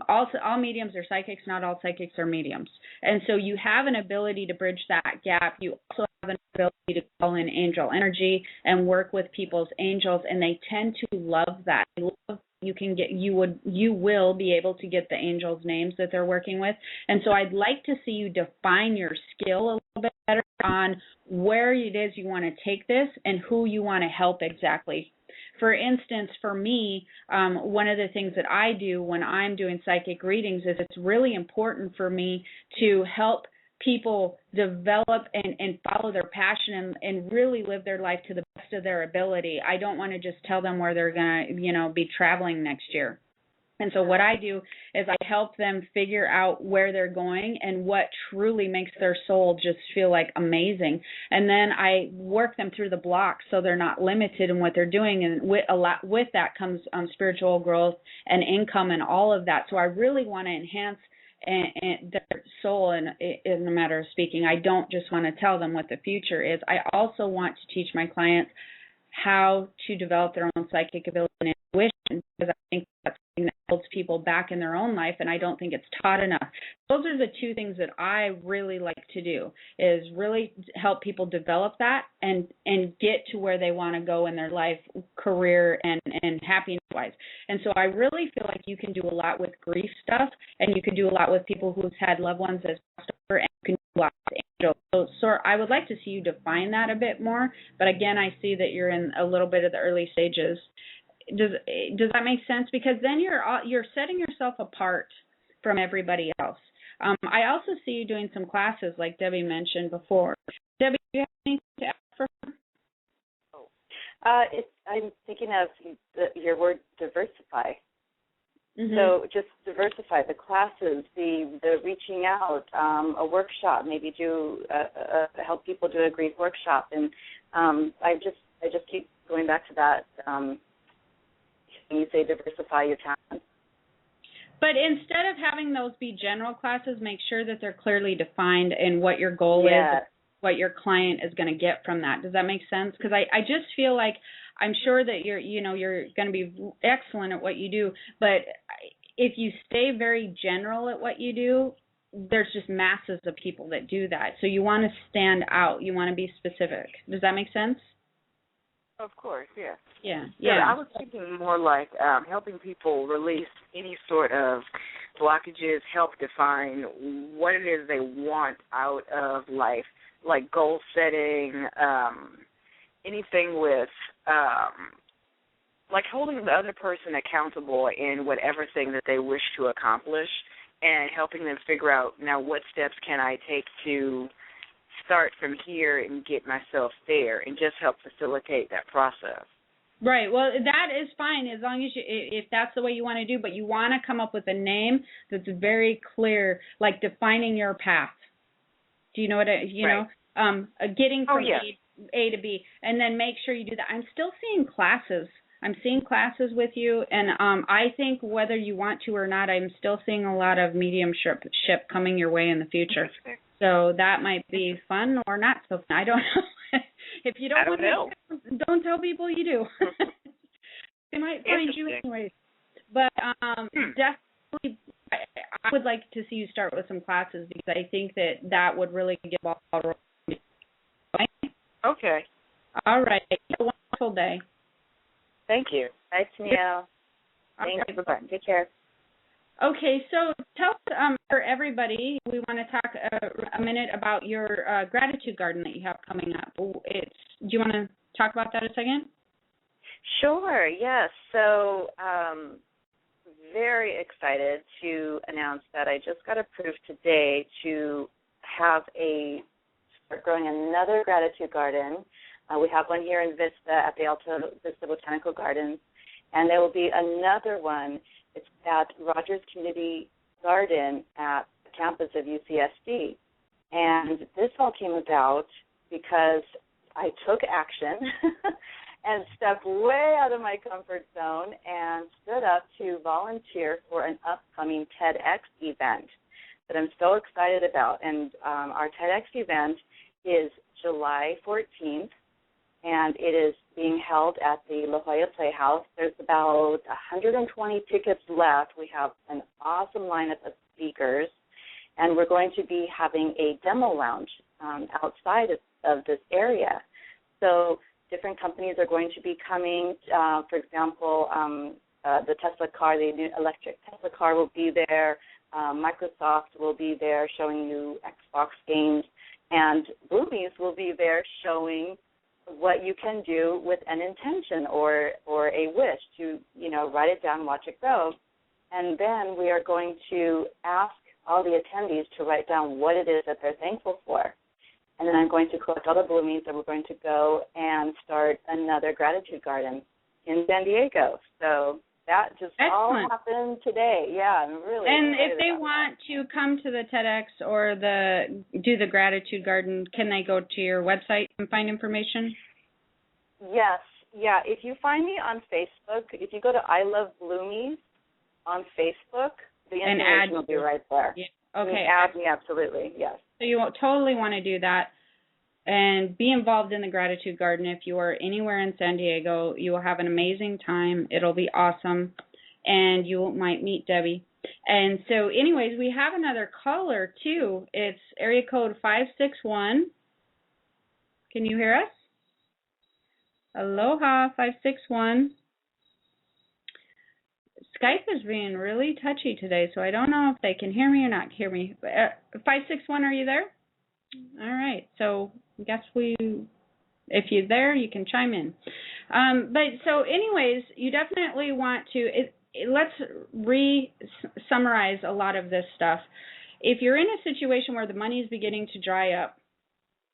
all mediums are psychics, not all psychics are mediums. And so you have an ability to bridge that gap. You also have an ability to call in angel energy and work with people's angels, and they tend to love that. They love you will be able to get the angels' names that they're working with. And so I'd like to see you define your skill a little bit better on where it is you want to take this and who you want to help exactly. For instance, for me, one of the things that I do when I'm doing psychic readings is it's really important for me to help people develop and follow their passion and really live their life to the best of their ability. I don't want to just tell them where they're going to, be traveling next year. And so what I do is I help them figure out where they're going and what truly makes their soul just feel like amazing. And then I work them through the blocks so they're not limited in what they're doing. And with that comes spiritual growth and income and all of that. So I really want to enhance and their soul in a matter of speaking. I don't just want to tell them what the future is. I also want to teach my clients how to develop their own psychic ability and intuition, because I think that's something that holds people back in their own life, and I don't think it's taught enough. Those are the two things that I really like to do, is really help people develop that and get to where they want to go in their life, career, and happiness-wise. And so I really feel like you can do a lot with grief stuff, and you can do a lot with people who've had loved ones as passed over, and you can do a lot with angels. So I would like to see you define that a bit more, but again, I see that you're in a little bit of the early stages. Does that make sense? Because then you're setting yourself apart from everybody else. I also see you doing some classes like Debbie mentioned before. Debbie, do you have anything to add for her? I'm thinking of your word diversify. Mm-hmm. So just diversify the classes, the reaching out, a workshop, maybe help people do a grief workshop, and I just keep going back to that. When you say diversify your talent. But instead of having those be general classes, make sure that they're clearly defined and what your goal is, what your client is going to get from that. Does that make sense? Because I just feel like I'm sure that you're going to be excellent at what you do, but if you stay very general at what you do, there's just masses of people that do that. So you want to stand out. You want to be specific. Does that make sense? Of course, yeah. Yeah. I was thinking more like helping people release any sort of blockages, help define what it is they want out of life, like goal setting, anything with like holding the other person accountable in whatever thing that they wish to accomplish, and helping them figure out, now, what steps can I take to start from here and get myself there, and just help facilitate that process. Right. Well, that is fine as long as if that's the way you want to do, but you want to come up with a name that's very clear, like defining your path. Do you know what getting from A to B, and then make sure you do that. I'm still seeing classes. I'm seeing classes with you, and I think whether you want to or not, I'm still seeing a lot of mediumship coming your way in the future. So that might be fun or not so fun. I don't know. If you don't know, don't tell people you do. They might find you anyways. But definitely, I would like to see you start with some classes, because I think that would really get ball rolling. Okay. All right. Have a wonderful day. Thank you. Bye, Tennille. Thank you. Bye-bye. Take care. Okay, so tell us, for everybody, we want to talk a minute about your gratitude garden that you have coming up. Do you want to talk about that a second? Sure, yes. So, very excited to announce that I just got approved today to start growing another gratitude garden. We have one here in Vista at the Alta Vista Botanical Gardens, and there will be another one. It's at Rogers Community Garden at the campus of UCSD. And this all came about because I took action and stepped way out of my comfort zone and stood up to volunteer for an upcoming TEDx event that I'm so excited about. And our TEDx event is July 14th, and it is being held at the La Jolla Playhouse. There's about 120 tickets left. We have an awesome lineup of speakers, and we're going to be having a demo lounge outside of this area. So different companies are going to be coming. For example, the Tesla car, the new electric Tesla car will be there. Microsoft will be there showing you Xbox games. And Bloomies will be there showing what you can do with an intention or a wish to, write it down, watch it grow. And then we are going to ask all the attendees to write down what it is that they're thankful for. And then I'm going to collect all the Bloomies, and we're going to go and start another gratitude garden in San Diego. So that just all happened today. Yeah, I'm really And excited if they about want to come to the TEDx or do the gratitude garden, can they go to your website and find information? Yes. Yeah. If you find me on Facebook, if you go to I Love Bloomies on Facebook, the information will be right there. Yeah. Okay. Add me, absolutely. Yes. So you totally want to do that and be involved in the gratitude garden. If you are anywhere in San Diego, you will have an amazing time. It'll be awesome, and you might meet Debbie. And so anyways, we have another caller, too. It's area code 561. Can you hear us? Aloha, 561. Skype is being really touchy today, so I don't know if they can hear me or not hear me. 561, are you there? All right, so I guess if you're there, you can chime in. But so anyways, you definitely want to, let's summarize a lot of this stuff. If you're in a situation where the money is beginning to dry up,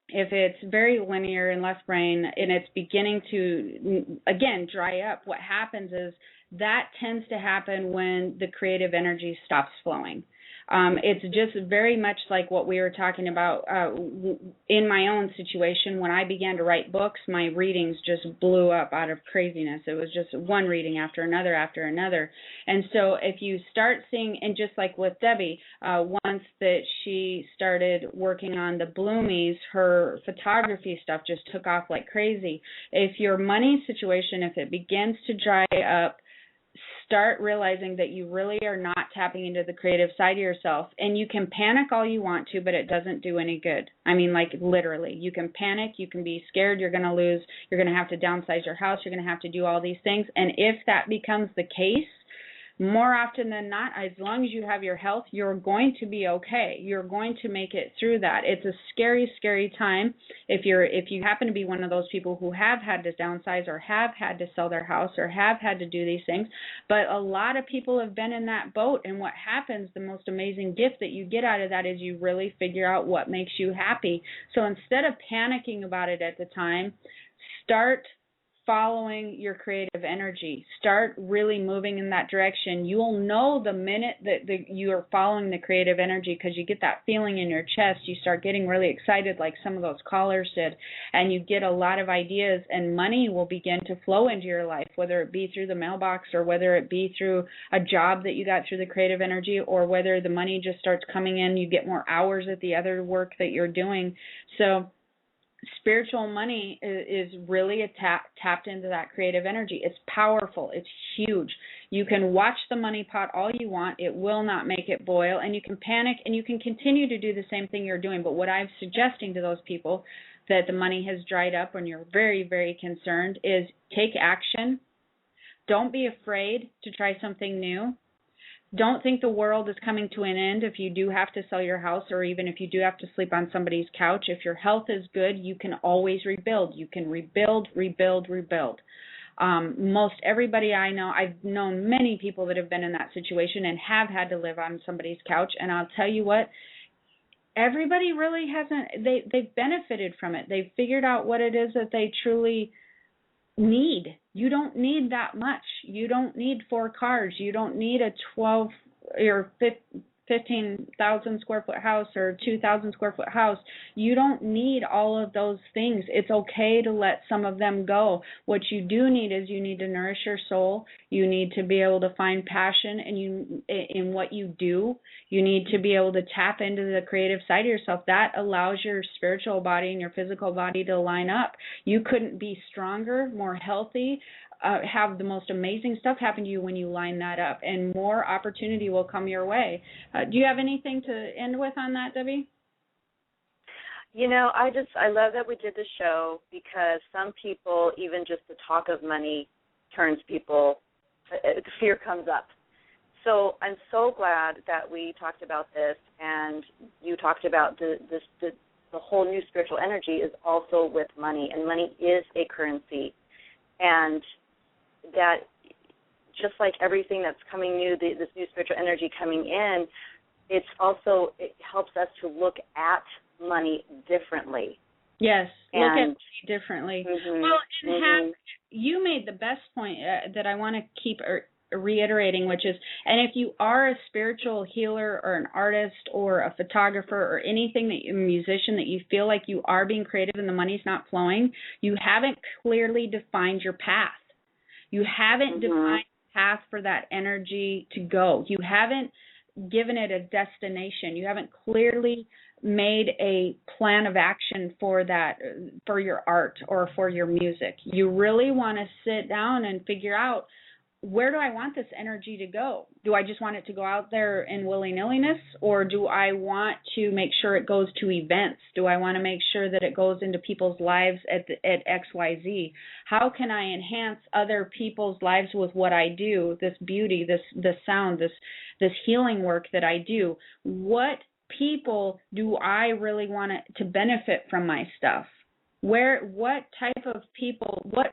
if it's very linear and left brain and it's beginning to, again, dry up, what happens is that tends to happen when the creative energy stops flowing. It's just very much like what we were talking about in my own situation. When I began to write books, my readings just blew up out of craziness. It was just one reading after another after another. And so if you start seeing, and just like with Debbie, once that she started working on the Bloomies, her photography stuff just took off like crazy. If your money situation, if it begins to dry up, start realizing that you really are not tapping into the creative side of yourself. And you can panic all you want to, but it doesn't do any good. I mean, like literally, you can panic, you can be scared, you're going to lose, you're going to have to downsize your house, you're going to have to do all these things. And if that becomes the case, more often than not, as long as you have your health, you're going to be okay. You're going to make it through that. It's a scary, scary time if you happen to be one of those people who have had to downsize or have had to sell their house or have had to do these things. But a lot of people have been in that boat, and what happens, the most amazing gift that you get out of that is you really figure out what makes you happy. So instead of panicking about it at the time, start following your creative energy. Start really moving in that direction. You'll know the minute that you are following the creative energy, because you get that feeling in your chest. You start getting really excited like some of those callers did, and you get a lot of ideas, and money will begin to flow into your life, whether it be through the mailbox or whether it be through a job that you got through the creative energy, or whether the money just starts coming in, you get more hours at the other work that you're doing. So spiritual money is really tapped into that creative energy. It's powerful. It's huge. You can watch the money pot all you want. It will not make it boil. And you can panic, and you can continue to do the same thing you're doing. But what I'm suggesting to those people that the money has dried up when you're very, very concerned is take action. Don't be afraid to try something new. Don't think the world is coming to an end if you do have to sell your house, or even if you do have to sleep on somebody's couch. If your health is good, you can always rebuild. You can rebuild, rebuild, rebuild. Most everybody I know, I've known many people that have been in that situation and have had to live on somebody's couch. And I'll tell you what, everybody really hasn't, they've benefited from it. They've figured out what it is that they truly need. You don't need that much. You don't need 4 cars. You don't need a 12 or 15,000 square foot house or 2,000 square foot house. You don't need all of those things. It's okay to let some of them go. What you do need is you need to nourish your soul. You need to be able to find passion in what you do. You need to be able to tap into the creative side of yourself. That allows your spiritual body and your physical body to line up. You couldn't be stronger, more healthy, have the most amazing stuff happen to you when you line that up, and more opportunity will come your way. Do you have anything to end with on that, Debbie? I love that we did the show, because some people, even just the talk of money turns people, fear comes up. So I'm so glad that we talked about this, and you talked about the whole new spiritual energy is also with money, and money is a currency. And that just like everything that's coming new, this new spiritual energy coming in, it helps us to look at money differently. Yes, look at money differently. Mm-hmm, well, and you made the best point that I want to keep reiterating, which is, and if you are a spiritual healer or an artist or a photographer or anything, a musician, that you feel like you are being creative and the money's not flowing, you haven't clearly defined your path. You haven't defined a path for that energy to go. You haven't given it a destination. You haven't clearly made a plan of action for that, for your art or for your music. You really want to sit down and figure out, where do I want this energy to go? Do I just want it to go out there in willy-nilliness, or do I want to make sure it goes to events? Do I want to make sure that it goes into people's lives at XYZ? How can I enhance other people's lives with what I do, this beauty, this sound, this healing work that I do? What people do I really want to benefit from my stuff? What type of people, what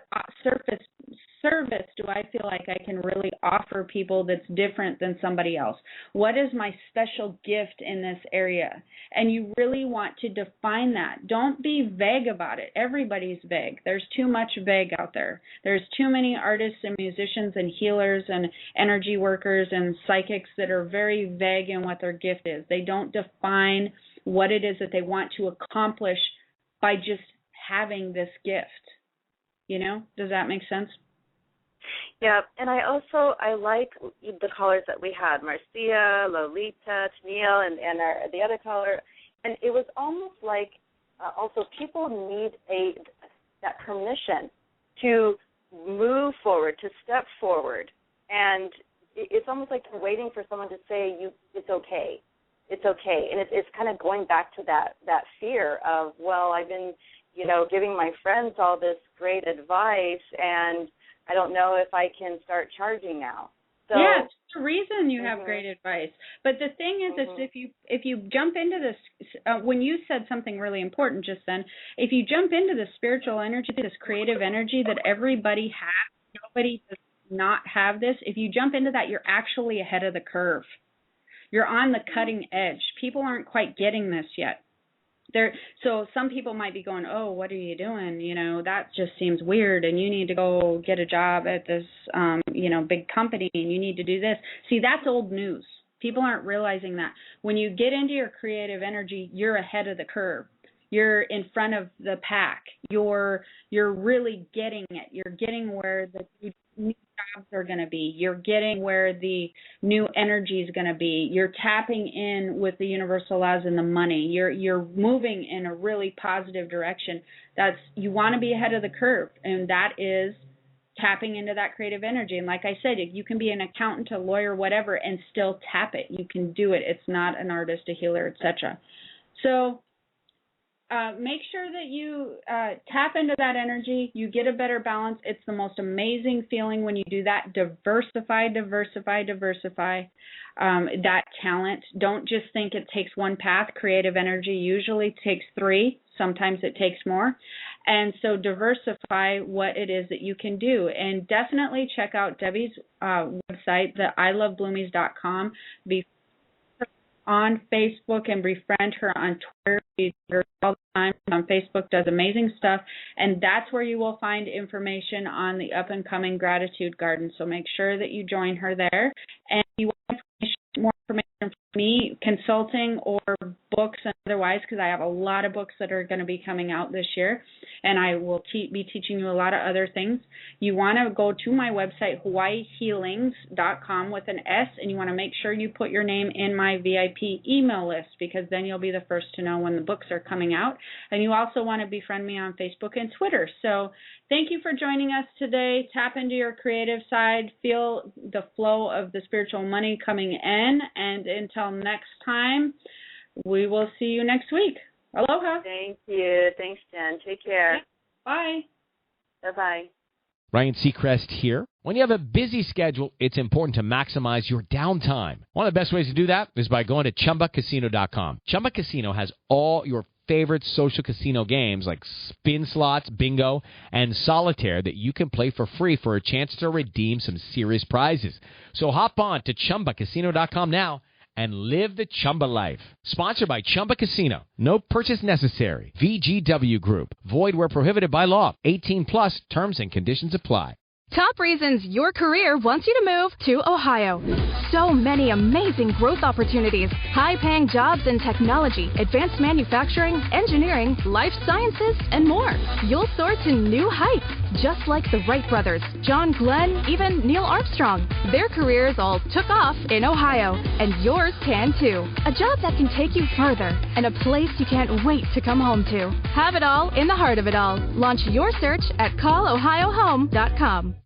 service do I feel like I can really offer people that's different than somebody else? What is my special gift in this area? And you really want to define that. Don't be vague about it. Everybody's vague. There's too much vague out there. There's too many artists and musicians and healers and energy workers and psychics that are very vague in what their gift is. They don't define what it is that they want to accomplish by just having this gift. Does that make sense? Yeah, and I like the callers that we had, Marcia, Lolita, Tennille, and the other caller, and it was almost like also people need that permission to move forward, to step forward, and it's almost like they're waiting for someone to say, it's okay, and it's kind of going back to that fear of, well, I've been giving my friends all this great advice, and I don't know if I can start charging now. So, yeah, it's the reason you have great advice. But the thing is, if you jump into this, when you said something really important just then, if you jump into the spiritual energy, this creative energy that everybody has, nobody does not have this. If you jump into that, you're actually ahead of the curve. You're on the cutting edge. People aren't quite getting this yet. So some people might be going, oh, what are you doing? That just seems weird, and you need to go get a job at this, big company, and you need to do this. See, that's old news. People aren't realizing that. When you get into your creative energy, you're ahead of the curve. You're in front of the pack. You're really getting it. You're getting where the new jobs are going to be. You're getting where the new energy is going to be. You're tapping in with the universal laws and the money. You're moving in a really positive direction. You want to be ahead of the curve, and that is tapping into that creative energy. And like I said, you can be an accountant, a lawyer, whatever, and still tap it. You can do it. It's not an artist, a healer, etc. So make sure that you tap into that energy. You get a better balance. It's the most amazing feeling when you do that. Diversify that talent. Don't just think it takes one path. Creative energy usually takes 3. Sometimes it takes more. And so diversify what it is that you can do. And definitely check out Debbie's website, the ilovebloomies.com. Be on Facebook and befriend her on Twitter. She's there all the time on Facebook, does amazing stuff. And that's where you will find information on the up-and-coming Gratitude Garden. So make sure that you join her there. And if you want more information from me, consulting or books and otherwise, because I have a lot of books that are going to be coming out this year, and I will be teaching you a lot of other things. You want to go to my website, hawaiihealings.com with an S, and you want to make sure you put your name in my VIP email list, because then you'll be the first to know when the books are coming out. And you also want to befriend me on Facebook and Twitter. So thank you for joining us today. Tap into your creative side. Feel the flow of the spiritual money coming in. And until next time, we will see you next week. Aloha. Thank you. Thanks, Jen. Take care. Bye. Bye-bye. Ryan Seacrest here. When you have a busy schedule, it's important to maximize your downtime. One of the best ways to do that is by going to ChumbaCasino.com. Chumba Casino has all your favorite social casino games like spin slots, bingo, and solitaire that you can play for free for a chance to redeem some serious prizes. So hop on to ChumbaCasino.com now and live the Chumba life. Sponsored by Chumba Casino. No purchase necessary. VGW Group. Void where prohibited by law. 18 plus. Terms and conditions apply. Top reasons your career wants you to move to Ohio. So many amazing growth opportunities, high-paying jobs in technology, advanced manufacturing, engineering, life sciences, and more. You'll soar to new heights, just like the Wright brothers, John Glenn, even Neil Armstrong. Their careers all took off in Ohio, and yours can too. A job that can take you further, and a place you can't wait to come home to. Have it all in the heart of it all. Launch your search at callohiohome.com.